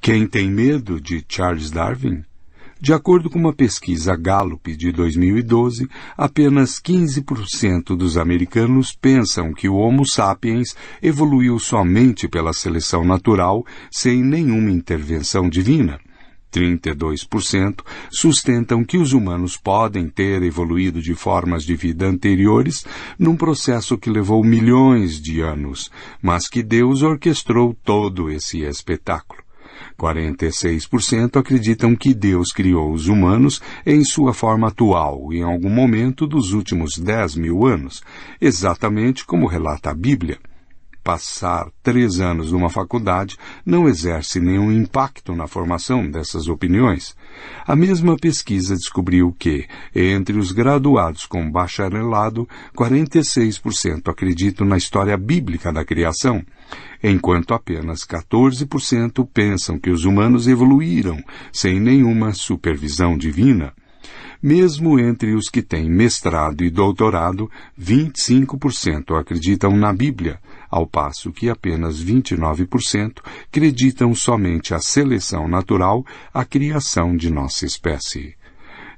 Quem tem medo de Charles Darwin? De acordo com uma pesquisa Gallup de 2012, apenas 15% dos americanos pensam que o Homo sapiens evoluiu somente pela seleção natural, sem nenhuma intervenção divina. 32% sustentam que os humanos podem ter evoluído de formas de vida anteriores num processo que levou milhões de anos, mas que Deus orquestrou todo esse espetáculo. 46% acreditam que Deus criou os humanos em sua forma atual, em algum momento dos últimos 10.000 anos, exatamente como relata a Bíblia. Passar 3 anos numa faculdade não exerce nenhum impacto na formação dessas opiniões. A mesma pesquisa descobriu que, entre os graduados com bacharelado, 46% acreditam na história bíblica da criação, enquanto apenas 14% pensam que os humanos evoluíram sem nenhuma supervisão divina. Mesmo entre os que têm mestrado e doutorado, 25% acreditam na Bíblia, ao passo que apenas 29% acreditam somente a seleção natural, a criação de nossa espécie.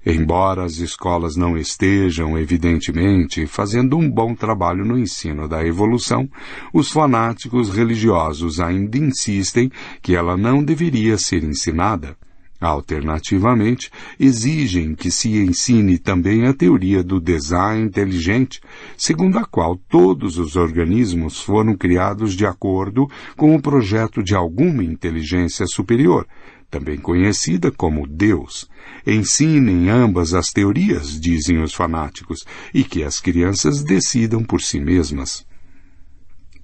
Embora as escolas não estejam, evidentemente, fazendo um bom trabalho no ensino da evolução, os fanáticos religiosos ainda insistem que ela não deveria ser ensinada. Alternativamente, exigem que se ensine também a teoria do design inteligente, segundo a qual todos os organismos foram criados de acordo com o projeto de alguma inteligência superior, também conhecida como Deus. Ensinem ambas as teorias, dizem os fanáticos, e que as crianças decidam por si mesmas.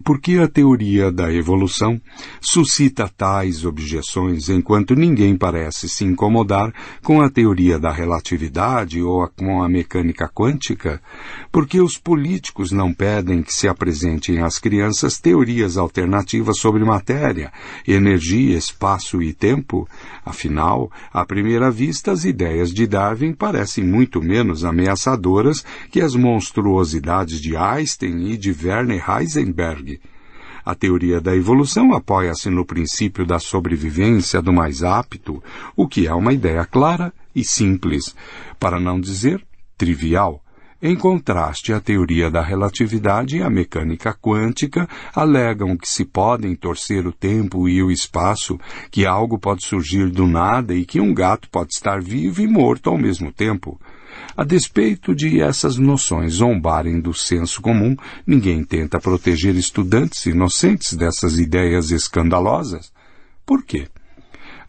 Por que a teoria da evolução suscita tais objeções enquanto ninguém parece se incomodar com a teoria da relatividade ou com a mecânica quântica? Por que os políticos não pedem que se apresentem às crianças teorias alternativas sobre matéria, energia, espaço e tempo? Afinal, à primeira vista, as ideias de Darwin parecem muito menos ameaçadoras que as monstruosidades de Einstein e de Werner Heisenberg. A teoria da evolução apoia-se no princípio da sobrevivência do mais apto, o que é uma ideia clara e simples, para não dizer trivial. Em contraste, a teoria da relatividade e a mecânica quântica alegam que se podem torcer o tempo e o espaço, que algo pode surgir do nada e que um gato pode estar vivo e morto ao mesmo tempo. A despeito de essas noções zombarem do senso comum, ninguém tenta proteger estudantes inocentes dessas ideias escandalosas. Por quê?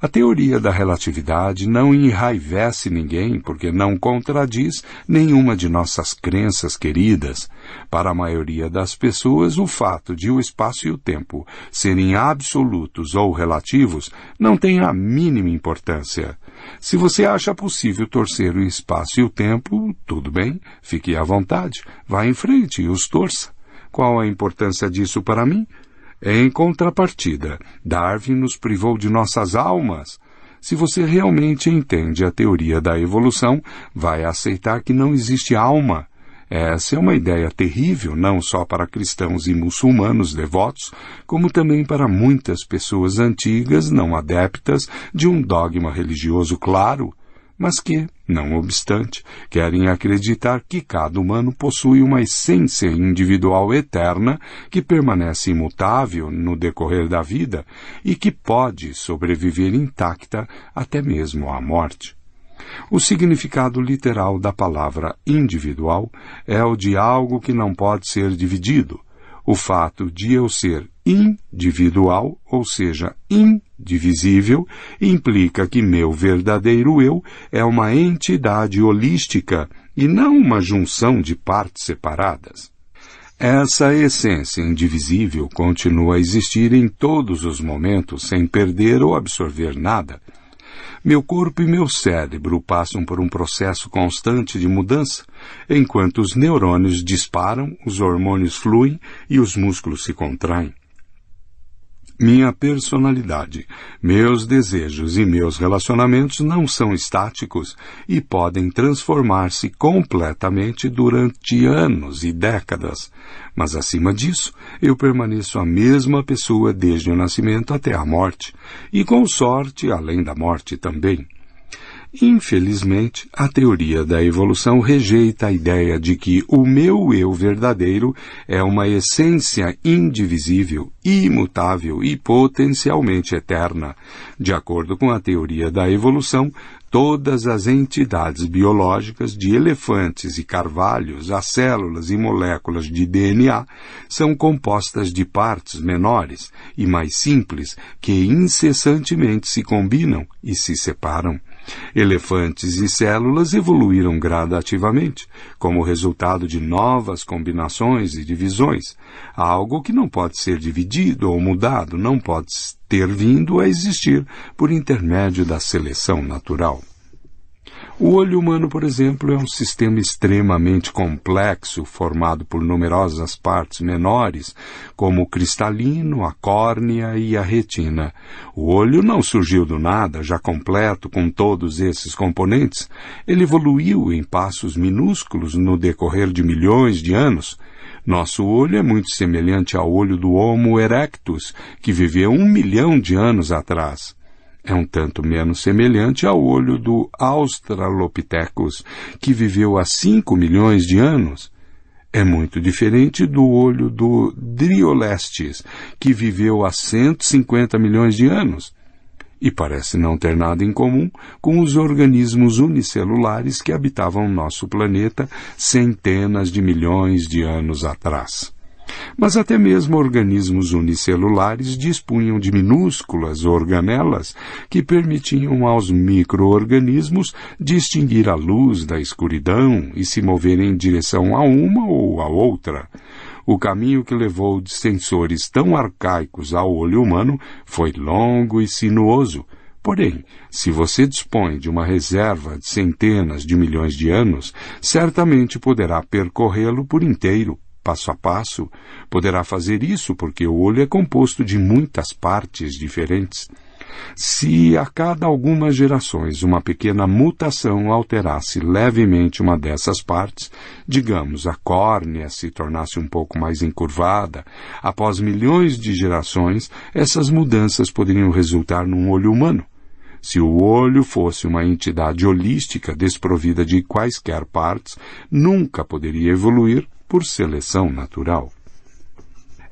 A teoria da relatividade não enraivece ninguém porque não contradiz nenhuma de nossas crenças queridas. Para a maioria das pessoas, o fato de o espaço e o tempo serem absolutos ou relativos não tem a mínima importância. Se você acha possível torcer o espaço e o tempo, tudo bem, fique à vontade, vá em frente e os torça. Qual a importância disso para mim? Em contrapartida, Darwin nos privou de nossas almas. Se você realmente entende a teoria da evolução, vai aceitar que não existe alma. Essa é uma ideia terrível, não só para cristãos e muçulmanos devotos, como também para muitas pessoas antigas não adeptas de um dogma religioso claro, mas que, não obstante, querem acreditar que cada humano possui uma essência individual eterna que permanece imutável no decorrer da vida e que pode sobreviver intacta até mesmo à morte. O significado literal da palavra individual é o de algo que não pode ser dividido. O fato de eu ser individual, ou seja, indivisível, implica que meu verdadeiro eu é uma entidade holística e não uma junção de partes separadas. Essa essência indivisível continua a existir em todos os momentos sem perder ou absorver nada. Meu corpo e meu cérebro passam por um processo constante de mudança, enquanto os neurônios disparam, os hormônios fluem e os músculos se contraem. Minha personalidade, meus desejos e meus relacionamentos não são estáticos e podem transformar-se completamente durante anos e décadas. Mas, acima disso, eu permaneço a mesma pessoa desde o nascimento até a morte, e com sorte, além da morte também. Infelizmente, a teoria da evolução rejeita a ideia de que o meu eu verdadeiro é uma essência indivisível, imutável e potencialmente eterna. De acordo com a teoria da evolução, todas as entidades biológicas, de elefantes e carvalhos a células e moléculas de DNA, são compostas de partes menores e mais simples que incessantemente se combinam e se separam. Elefantes e células evoluíram gradativamente, como resultado de novas combinações e divisões. Algo que não pode ser dividido ou mudado não pode ter vindo a existir por intermédio da seleção natural. O olho humano, por exemplo, é um sistema extremamente complexo, formado por numerosas partes menores, como o cristalino, a córnea e a retina. O olho não surgiu do nada, já completo com todos esses componentes. Ele evoluiu em passos minúsculos no decorrer de milhões de anos. Nosso olho é muito semelhante ao olho do Homo erectus, que viveu 1 milhão de anos atrás. É um tanto menos semelhante ao olho do Australopithecus, que viveu há 5 milhões de anos. É muito diferente do olho do Dryolestes, que viveu há 150 milhões de anos. E parece não ter nada em comum com os organismos unicelulares que habitavam nosso planeta centenas de milhões de anos atrás. Mas até mesmo organismos unicelulares dispunham de minúsculas organelas que permitiam aos micro-organismos distinguir a luz da escuridão e se moverem em direção a uma ou a outra. O caminho que levou de sensores tão arcaicos ao olho humano foi longo e sinuoso. Porém, se você dispõe de uma reserva de centenas de milhões de anos, certamente poderá percorrê-lo por inteiro, passo a passo. Poderá fazer isso porque o olho é composto de muitas partes diferentes. Se a cada algumas gerações uma pequena mutação alterasse levemente uma dessas partes, digamos, a córnea se tornasse um pouco mais encurvada, após milhões de gerações, essas mudanças poderiam resultar num olho humano. Se o olho fosse uma entidade holística desprovida de quaisquer partes, nunca poderia evoluir por seleção natural.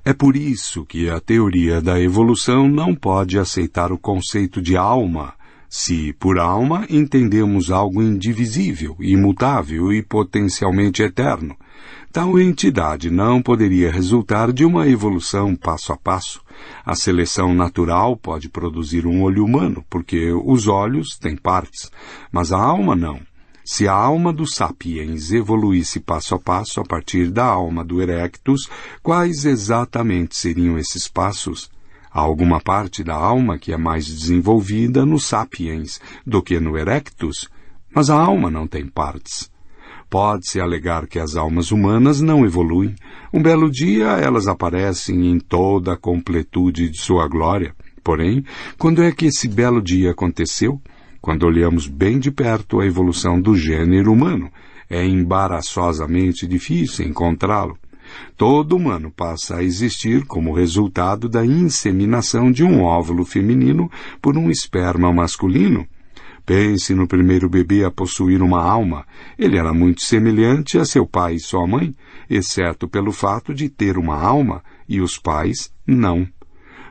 É por isso que a teoria da evolução não pode aceitar o conceito de alma, se por alma entendemos algo indivisível, imutável e potencialmente eterno. Tal entidade não poderia resultar de uma evolução passo a passo. A seleção natural pode produzir um olho humano, porque os olhos têm partes, mas a alma não. Se a alma do sapiens evoluísse passo a passo a partir da alma do erectus, quais exatamente seriam esses passos? Há alguma parte da alma que é mais desenvolvida no sapiens do que no erectus, mas a alma não tem partes. Pode-se alegar que as almas humanas não evoluem. Um belo dia elas aparecem em toda a completude de sua glória. Porém, quando é que esse belo dia aconteceu? Quando olhamos bem de perto a evolução do gênero humano, é embaraçosamente difícil encontrá-lo. Todo humano passa a existir como resultado da inseminação de um óvulo feminino por um esperma masculino. Pense no primeiro bebê a possuir uma alma. Ele era muito semelhante a seu pai e sua mãe, exceto pelo fato de ter uma alma, e os pais não.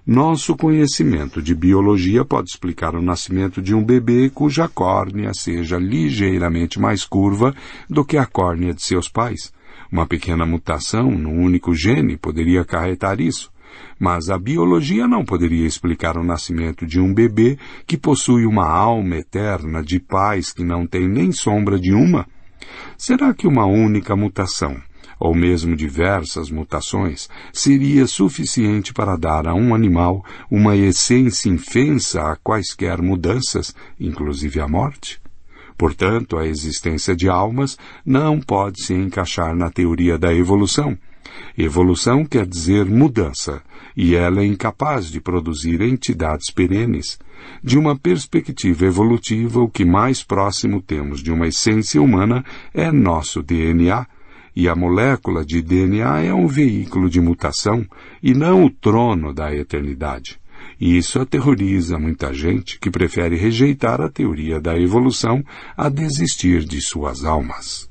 Nosso conhecimento de biologia pode explicar o nascimento de um bebê cuja córnea seja ligeiramente mais curva do que a córnea de seus pais. Uma pequena mutação no único gene poderia acarretar isso. Mas a biologia não poderia explicar o nascimento de um bebê que possui uma alma eterna de pais que não têm nem sombra de uma. Será que uma única mutação, ou mesmo diversas mutações, seria suficiente para dar a um animal uma essência infensa a quaisquer mudanças, inclusive a morte? Portanto, a existência de almas não pode se encaixar na teoria da evolução. Evolução quer dizer mudança, e ela é incapaz de produzir entidades perenes. De uma perspectiva evolutiva, o que mais próximo temos de uma essência humana é nosso DNA, e a molécula de DNA é um veículo de mutação e não o trono da eternidade. E isso aterroriza muita gente que prefere rejeitar a teoria da evolução a desistir de suas almas.